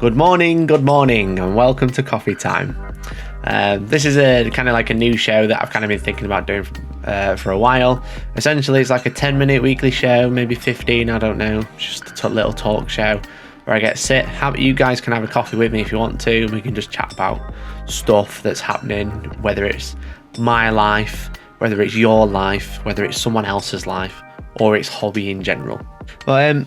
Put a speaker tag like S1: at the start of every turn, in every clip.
S1: Good morning, and welcome to Coffee Time. This is a kind of like a new show that I've kind of been thinking about doing for a while. Essentially, it's like a 10-minute weekly show, maybe 15, I don't know, just a little talk show where I get to sit. You guys can have a coffee with me if you want to, and we can just chat about stuff that's happening, whether it's my life, whether it's your life, whether it's someone else's life, or it's hobby in general. But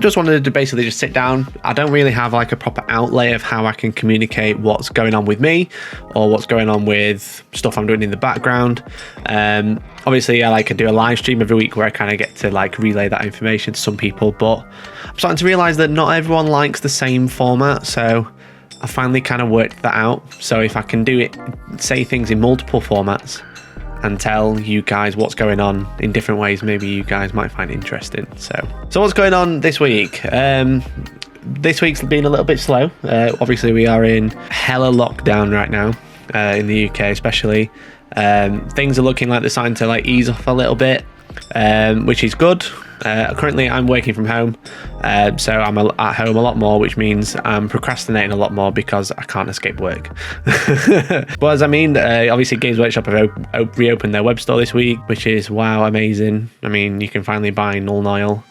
S1: just wanted to basically just sit down. I don't really have like a proper outlay of how I can communicate what's going on with me or what's going on with stuff I'm doing in the background. Obviously, I do a live stream every week where I kind of get to like relay that information to some people, but I'm starting to realize that not everyone likes the same format. So I finally kind of worked that out. So if I can do it, say things in multiple formats and tell you guys what's going on in different ways, maybe you guys might find it interesting. So what's going on this week? This week's been a little bit slow. Obviously, we are in hella lockdown right now in the UK, especially. Things are looking like they're starting to like ease off a little bit, which is good. Currently, I'm working from home, so I'm at home a lot more, which means I'm procrastinating a lot more because I can't escape work. But as I mean, obviously Games Workshop have reopened their web store this week, which is wow, amazing. I mean, you can finally buy Null Nile.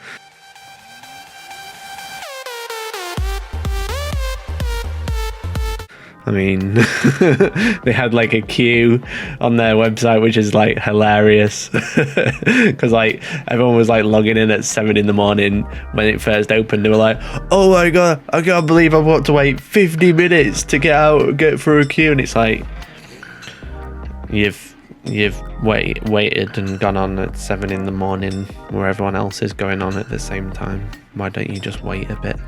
S1: I mean, they had like a queue on their website, which is like hilarious because like everyone was like logging in at 7 a.m. when it first opened. They were like, "Oh my god, I can't believe I've got to wait 50 minutes to get through a queue." And it's like, you've waited and gone on at 7 a.m. where everyone else is going on at the same time. Why don't you just wait a bit?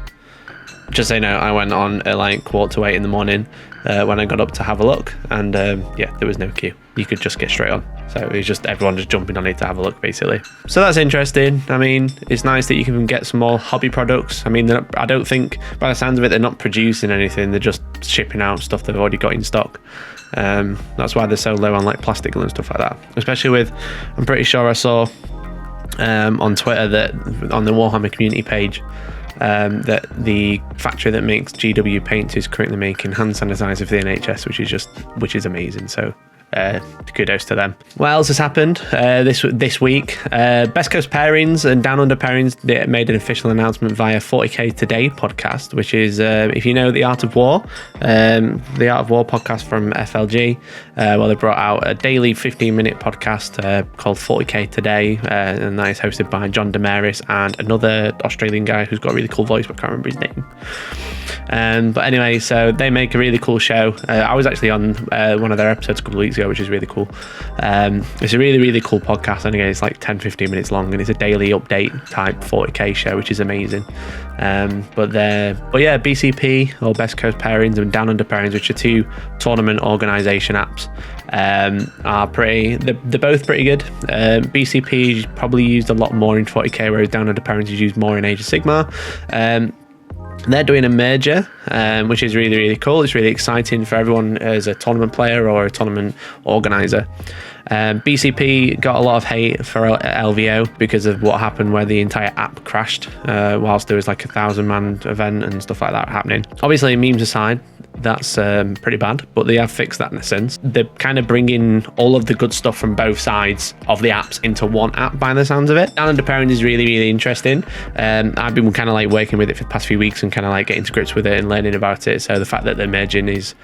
S1: Just so you know, I went on at like 7:45 in the morning when I got up to have a look, and there was no queue. You could just get straight on. So it was just everyone just jumping on it to have a look, basically. So that's interesting. I mean, it's nice that you can get some more hobby products. I mean, I don't think, by the sounds of it, they're not producing anything. They're just shipping out stuff they've already got in stock. That's why they're so low on like plastic and stuff like that. Especially with, I'm pretty sure I saw on Twitter that on the Warhammer community page, that the factory that makes GW paints is currently making hand sanitizer for the NHS, which is amazing. So kudos to them. What else has happened this week? Best Coast Pairings and Down Under Pairings made an official announcement via 40k Today podcast, which is, if you know The Art of War podcast from FLG, they brought out a daily 15-minute podcast called 40k Today, and that is hosted by John Damaris and another Australian guy who's got a really cool voice, but I can't remember his name. But anyway, so they make a really cool show. I was actually on one of their episodes a couple of weeks ago, which is really cool. It's a really, really cool podcast, and again, it's like 10-15 minutes long, and it's a daily update type 40k show, which is amazing. But BCP, or Best Coast Pairings, and Down Under Pairings, which are two tournament organisation apps, are they're both pretty good. BCP is probably used a lot more in 40k, whereas Down Under Pairings is used more in Age of Sigmar. They're doing a merger, which is really, really cool. It's really exciting for everyone as a tournament player or a tournament organizer. BCP got a lot of hate for LVO because of what happened where the entire app crashed whilst there was like a 1,000-man event and stuff like that happening. Obviously, memes aside, that's pretty bad, but they have fixed that in a sense. They're kind of bringing all of the good stuff from both sides of the apps into one app by the sounds of it. Down Under Pairings is really, really interesting. I've been kind of like working with it for the past few weeks and kind of like getting to grips with it and learning about it. So the fact that they're merging is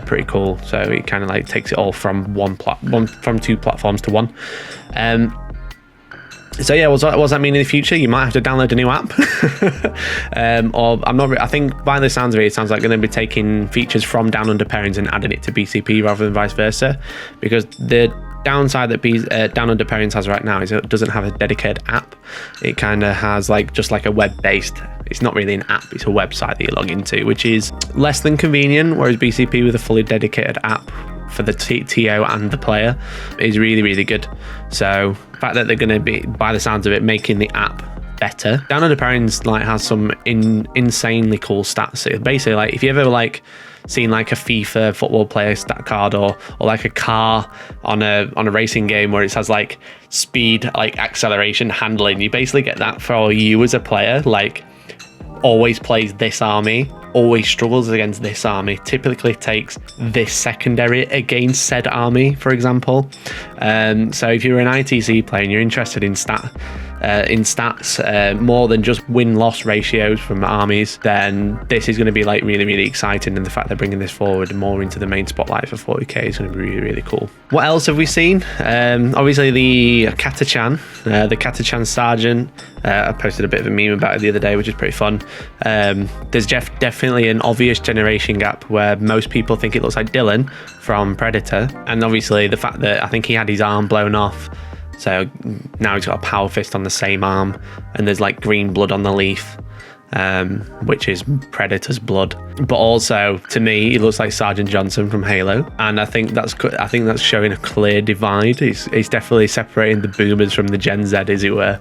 S1: pretty cool. So it kind of like takes it all from from two platforms to one. So yeah, what does that mean in the future? You might have to download a new app, or I'm not. I think by the sounds of it, it sounds like they're going to be taking features from Down Under Pairings and adding it to BCP rather than vice versa. Because the downside that Down Under Pairings has right now is it doesn't have a dedicated app. It kind of has just like a web-based. It's not really an app. It's a website that you log into, which is less than convenient. Whereas BCP with a fully dedicated app for the TO and the player is really, really good. So the fact that they're going to be, by the sounds of it, making the app better. Down Under Pairings has some insanely cool stats. Basically, if you ever seen a FIFA football player stat card or like a car on a racing game where it has speed, acceleration, handling, you basically get that for you as a player. Always plays this army always struggles against this army. Typically takes this secondary against said army, for example. So if you're an ITC player and you're interested in stats more than just win-loss ratios from armies, then this is going to be like really, really exciting, and the fact they're bringing this forward more into the main spotlight for 40k is going to be really, really cool. What else have we seen? Obviously the Catachan, Sergeant. I posted a bit of a meme about it the other day, which is pretty fun. There's definitely an obvious generation gap where most people think it looks like Dylan from Predator, and obviously the fact that I think he had his arm blown off, so now he's got a power fist on the same arm, and there's like green blood on the leaf, which is Predator's blood. But also, to me, he looks like Sergeant Johnson from Halo, and I think that's showing a clear divide. He's definitely separating the boomers from the Gen Z, as it were,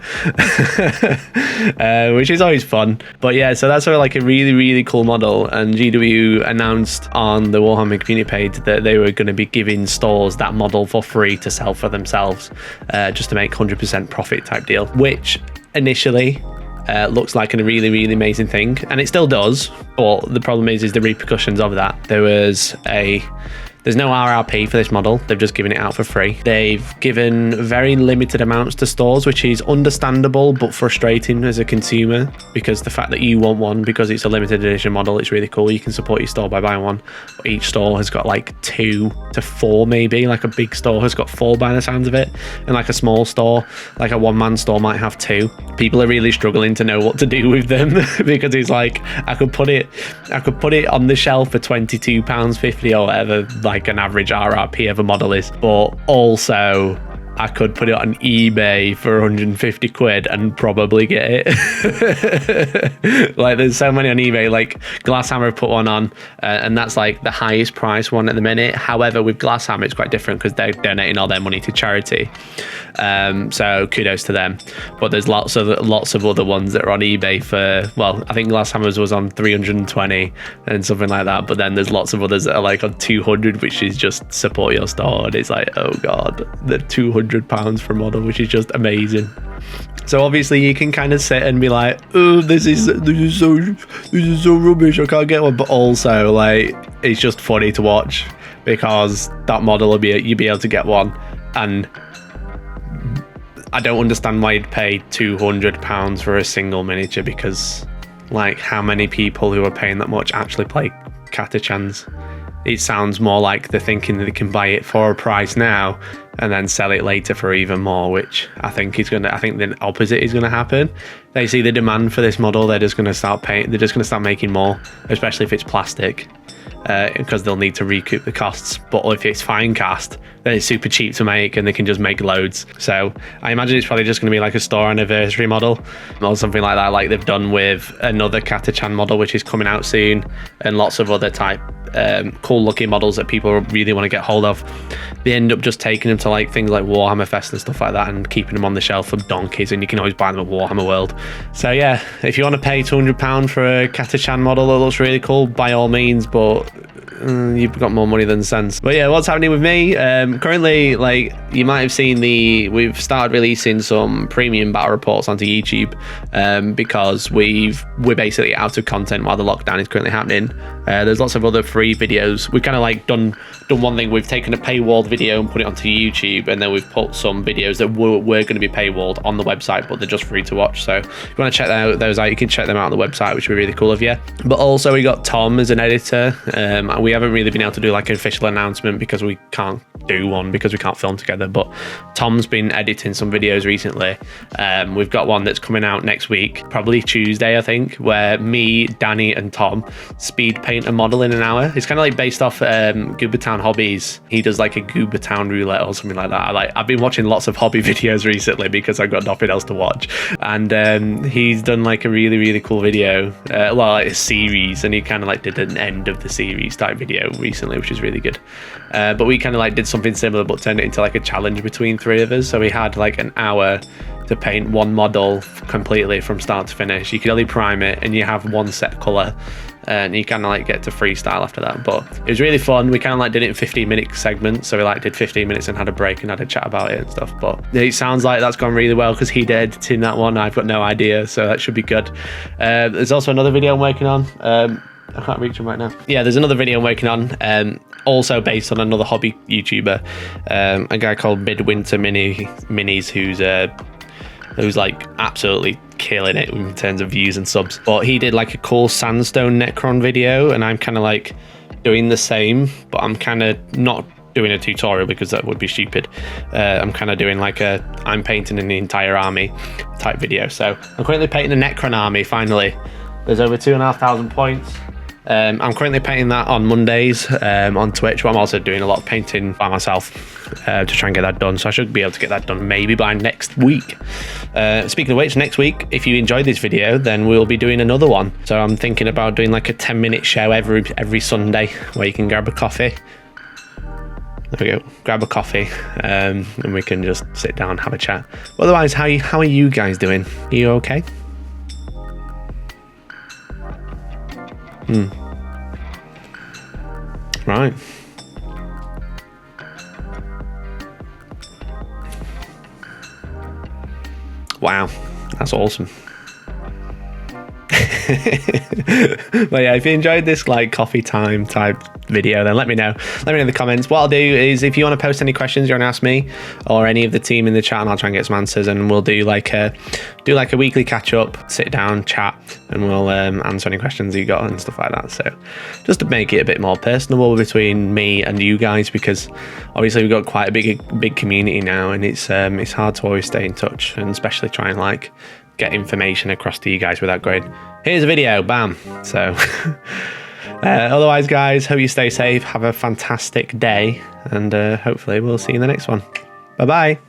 S1: which is always fun. But yeah, so that's sort of like a really, really cool model. And GW announced on the Warhammer community page that they were going to be giving stores that model for free to sell for themselves, just to make 100% profit type deal, which initially looks like a really, really amazing thing, and it still does, but the problem is the repercussions of that. There's no RRP for this model. They've just given it out for free. They've given very limited amounts to stores, which is understandable but frustrating as a consumer, because the fact that you want one because it's a limited edition model, it's really cool. You can support your store by buying one. But each store has got like 2 to 4 maybe. Like a big store has got 4 by the sounds of it, and like a small store, like a one-man store, might have 2. People are really struggling to know what to do with them because it's like I could put it on the shelf for £22.50 or whatever, like an average RRP of a model is, but also I could put it on eBay for 150 quid and probably get it. Like there's so many on eBay, like Glasshammer put one on, and that's like the highest price one at the minute. However, with Glasshammer it's quite different because they're donating all their money to charity, so kudos to them. But there's lots of other ones that are on eBay for, well, I think Glasshammer's was on 320 and something like that, but then there's lots of others that are like on 200, which is just support your store, and it's like, oh god, the £200 for a model, which is just amazing. So obviously you can kind of sit and be like, oh, this is so rubbish, I can't get one, but also like it's just funny to watch because that model you'll be able to get one, and I don't understand why you'd pay £200 for a single miniature, because like how many people who are paying that much actually play Catachans? It sounds more like they're thinking that they can buy it for a price now and then sell it later for even more, which I think the opposite is going to happen. They see the demand for this model, they're just going to start making more, especially if it's plastic, because they'll need to recoup the costs. But if it's fine cast, then it's super cheap to make and they can just make loads. So I imagine it's probably just going to be like a store anniversary model or something like that, like they've done with another Catachan model which is coming out soon, and lots of other type cool looking models that people really want to get hold of. They end up just taking them to like things like Warhammer Fest and stuff like that and keeping them on the shelf for donkeys, and you can always buy them at Warhammer World. So yeah, if you want to pay £200 for a Catachan model that looks really cool, by all means, but you've got more money than sense. But yeah, what's happening with me? Currently, like you might have seen, we've started releasing some premium battle reports onto YouTube, because we're basically out of content while the lockdown is currently happening. There's lots of other free videos. We've kind of like done one thing. We've taken a paywalled video and put it onto YouTube, and then we've put some videos that were going to be paywalled on the website, but they're just free to watch. So if you want to check those out, you can check them out on the website, which would be really cool of you. But also we got Tom as an editor. We haven't really been able to do like an official announcement because we can't do one because we can't film together, but Tom's been editing some videos recently. We've got one that's coming out next week, probably Tuesday I think, where me, Danny and Tom speed paint a model in an hour. It's kind of like based off Goober Town Hobbies. He does like a Goober Town roulette or something like that. I've been watching lots of hobby videos recently because I've got nothing else to watch, and he's done like a really, really cool video, like a series, and he kind of like did an end of the series type video recently, which is really good. But we kind of like did something similar but turned it into like a challenge between 3 of us. So we had like an hour to paint one model completely from start to finish. You could only prime it and you have one set color, and you kind of like get to freestyle after that. But it was really fun. We kind of like did it in 15-minute segments, so we like did 15 minutes and had a break and had a chat about it and stuff. But it sounds like that's gone really well because he did editing that one. I've got no idea, so that should be good. There's also another video I'm working on. I can't reach him right now. Yeah, there's another video I'm working on, also based on another hobby YouTuber, a guy called Midwinter Minis, who's like absolutely killing it in terms of views and subs. But he did like a cool sandstone Necron video, and I'm kind of like doing the same, but I'm kind of not doing a tutorial because that would be stupid. I'm kind of doing like I'm painting an entire army type video. So I'm currently painting a Necron army. Finally, there's over 2,500 points. I'm currently painting that on Mondays on Twitch, but I'm also doing a lot of painting by myself to try and get that done. So I should be able to get that done maybe by next week. Speaking of which, next week, if you enjoyed this video, then we'll be doing another one. So I'm thinking about doing like a 10-minute show every Sunday where you can grab a coffee. There we go, grab a coffee, and we can just sit down and have a chat. Otherwise, how are you guys doing? Are you okay? Right. Wow, that's awesome. But yeah, if you enjoyed this like coffee time type video, then let me know in the comments. What I'll do is, if you want to post any questions you want to ask me or any of the team in the chat, and I'll try and get some answers, and we'll do like a weekly catch up, sit down, chat, and we'll answer any questions you got and stuff like that. So just to make it a bit more personable between me and you guys, because obviously we've got quite a big community now, and it's hard to always stay in touch, and especially try and like get information across to you guys without going, here's a video, bam. So otherwise, guys, hope you stay safe, have a fantastic day, and hopefully we'll see you in the next one. Bye bye.